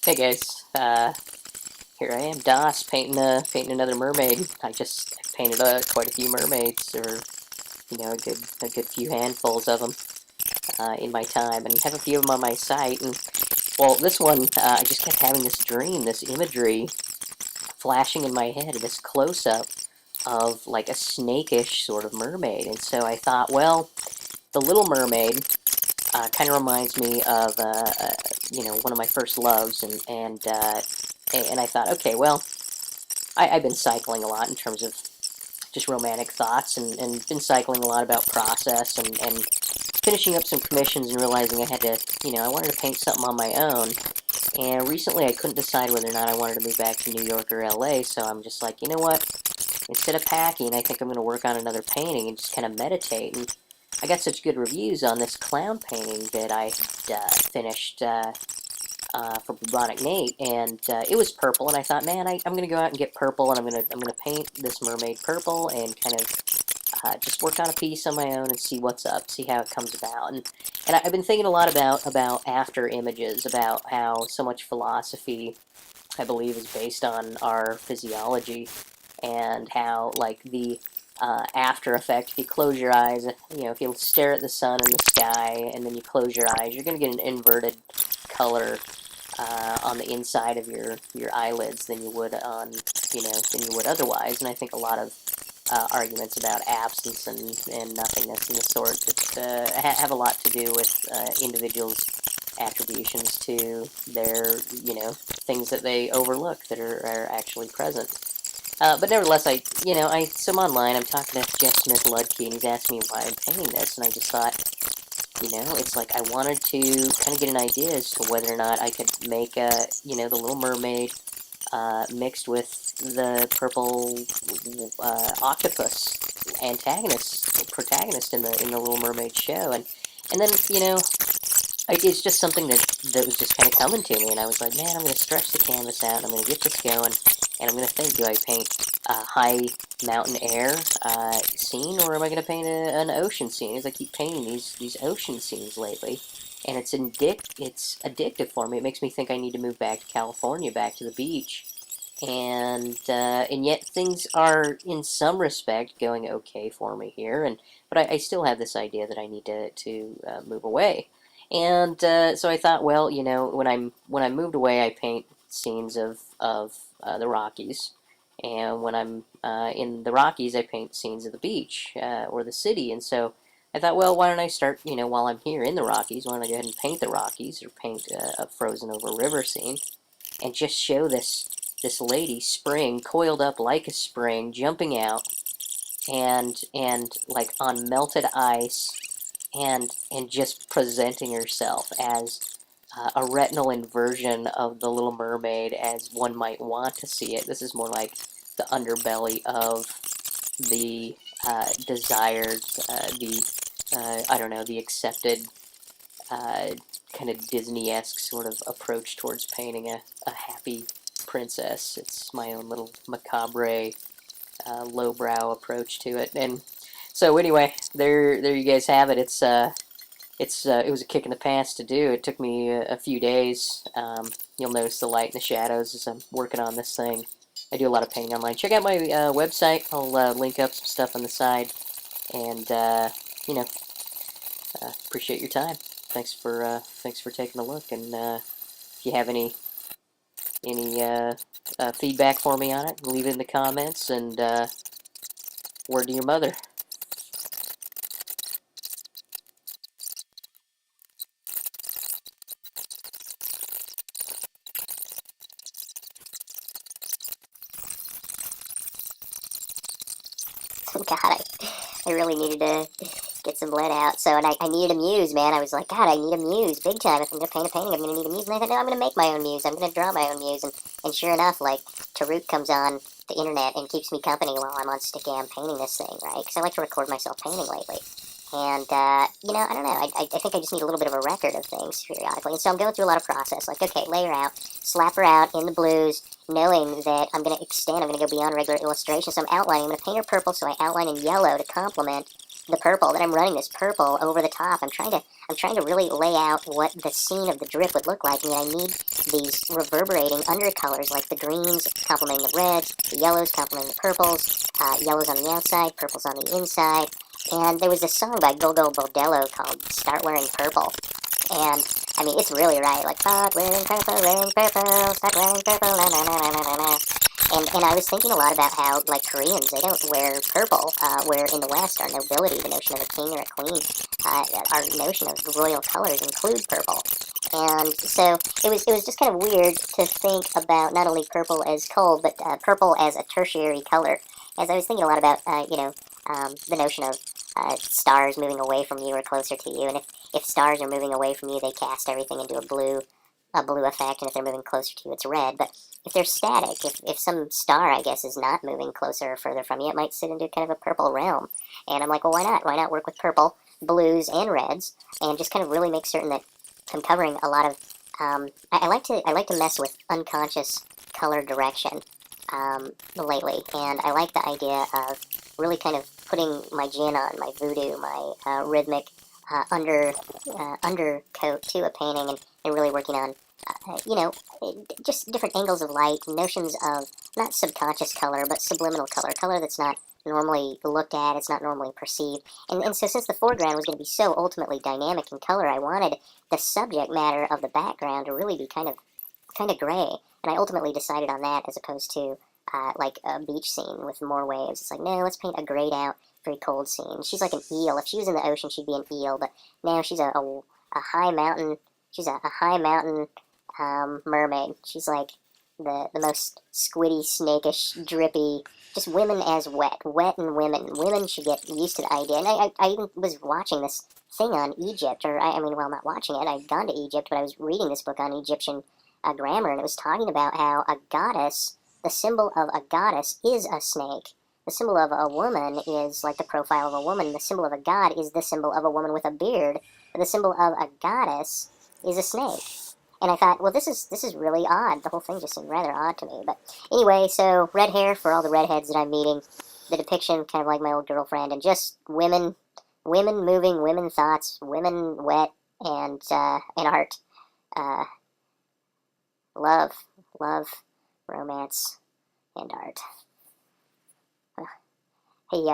Hey guys, here I am, Das, painting another mermaid. I painted quite a few mermaids, or a good few handfuls of them in my time, and have a few of them on my site. And well, this one, I just kept having this dream, this imagery flashing in my head, this close up of like a snakish sort of mermaid. And so I thought, well, the Little Mermaid kind of reminds me of one of my first loves, and I thought, okay, well, I've been cycling a lot in terms of just romantic thoughts, and been cycling a lot about process, and finishing up some commissions and realizing I had to, I wanted to paint something on my own. And recently I couldn't decide whether or not I wanted to move back to New York or LA, so I'm just like, you know what? Instead of packing, I think I'm going to work on another painting and just kind of meditate. And I got such good reviews on this clown painting that I finished for Bubonic Nate, and it was purple. And I thought, man, I'm going to go out and get purple, and I'm gonna paint this mermaid purple, and kind of just work on a piece on my own and see what's up, see how it comes about. And I've been thinking a lot about after images, about how so much philosophy, I believe, is based on our physiology, and how, like, the after effect, if you close your eyes, if you stare at the sun and the sky, and then you close your eyes, you're going to get an inverted color on the inside of your eyelids than you would otherwise. And I think a lot of arguments about absence and nothingness and the sort that have a lot to do with individuals' attributions to their, things that they overlook that are actually present. But nevertheless, so I'm online, I'm talking to Jeff Smith Ludke, and he's asking me why I'm painting this, and I just thought, it's like I wanted to kind of get an idea as to whether or not I could make the Little Mermaid mixed with the purple octopus protagonist in the Little Mermaid show, and then it's just something that was just kind of coming to me, and I was like, man, I'm going to stretch the canvas out, and I'm going to get this going, and I'm going to think, do I paint a high mountain air scene, or am I going to paint an ocean scene? As I keep painting these ocean scenes lately, and it's addictive for me. It makes me think I need to move back to California, back to the beach, and yet things are in some respect going okay for me here, but I still have this idea that I need to move away. And so I thought, well, when I moved away, I paint scenes of the Rockies, and when I'm in the Rockies, I paint scenes of the beach or the city. And so I thought, well, why don't I start, while I'm here in the Rockies, why don't I go ahead and paint the Rockies, or paint a frozen over river scene, and just show this lady, Spring, coiled up like a spring, jumping out, and like on melted ice, and just presenting herself as a retinal inversion of the Little Mermaid as one might want to see it. This is more like the underbelly of the desired, I don't know, the accepted kind of Disney-esque sort of approach towards painting a happy princess. It's my own little macabre, lowbrow approach to it. And so anyway, there you guys have it. It was a kick in the pants to do. It took me a few days. You'll notice the light and the shadows as I'm working on this thing. I do a lot of painting online. Check out my website. I'll link up some stuff on the side. And appreciate your time. Thanks for taking a look. And if you have any feedback for me on it, leave it in the comments. And word to your mother. God, I really needed to get some blood out. So, and I needed a muse, man. I was like, God, I need a muse, big time. If I'm going to paint a painting, I'm going to need a muse. And I thought, no, I'm going to make my own muse. I'm going to draw my own muse. And sure enough, like, Taruk comes on the internet and keeps me company while I'm on Stickam painting this thing, right? Because I like to record myself painting lately. And, I don't know. I think I just need a little bit of a record of things periodically. And so I'm going through a lot of process. Like, okay, lay her out, slap her out in the blues, knowing that I'm going to extend, I'm going to go beyond regular illustration. So I'm outlining. I'm going to paint her purple, so I outline in yellow to complement the purple, that I'm running this purple over the top. I'm trying to really lay out what the scene of the drip would look like. I mean, I need these reverberating undercolors, like the greens complementing the reds, the yellows complementing the purples, yellows on the outside, purples on the inside. And there was this song by Gogo Bordello called Start Wearing Purple. And, I mean, it's really right. Like, start wearing purple, start wearing purple, na na na na na na. And I was thinking a lot about how, like, Koreans, they don't wear purple, where in the West, our nobility, the notion of a king or a queen, our notion of royal colors include purple. And so it was just kind of weird to think about not only purple as cold, but purple as a tertiary color. As I was thinking a lot about, the notion of stars moving away from you or closer to you, and if stars are moving away from you, they cast everything into a blue effect, and if they're moving closer to you, it's red. But if they're static, if some star, I guess, is not moving closer or further from you, it might sit into kind of a purple realm. And I'm like, well, why not? Why not work with purple, blues, and reds, and just kind of really make certain that I'm covering a lot of. I like to mess with unconscious color direction lately, and I like the idea of really kind of putting my gin on, my voodoo, my rhythmic undercoat to a painting, and really working on, just different angles of light, notions of not subconscious color, but subliminal color, color that's not normally looked at, it's not normally perceived. And so since the foreground was going to be so ultimately dynamic in color, I wanted the subject matter of the background to really be kind of gray. And I ultimately decided on that as opposed to like a beach scene with more waves. It's like, no, let's paint a grayed out, very cold scene. She's like an eel. If she was in the ocean, she'd be an eel. But now she's a high mountain. She's a high mountain mermaid. She's like the most squiddy, snakish, drippy. Just women as wet and women. Women should get used to the idea. And I even was watching this thing on Egypt, or I mean, well, not watching it. I'd gone to Egypt, but I was reading this book on Egyptian grammar, and it was talking about how a goddess, the symbol of a goddess is a snake. The symbol of a woman is like the profile of a woman. The symbol of a god is the symbol of a woman with a beard. But the symbol of a goddess is a snake. And I thought, well, this is really odd. The whole thing just seemed rather odd to me. But anyway, so red hair for all the redheads that I'm meeting. The depiction, kind of like my old girlfriend, and just women moving, women thoughts, women wet, and art. Uh, love, romance, and art. Hey,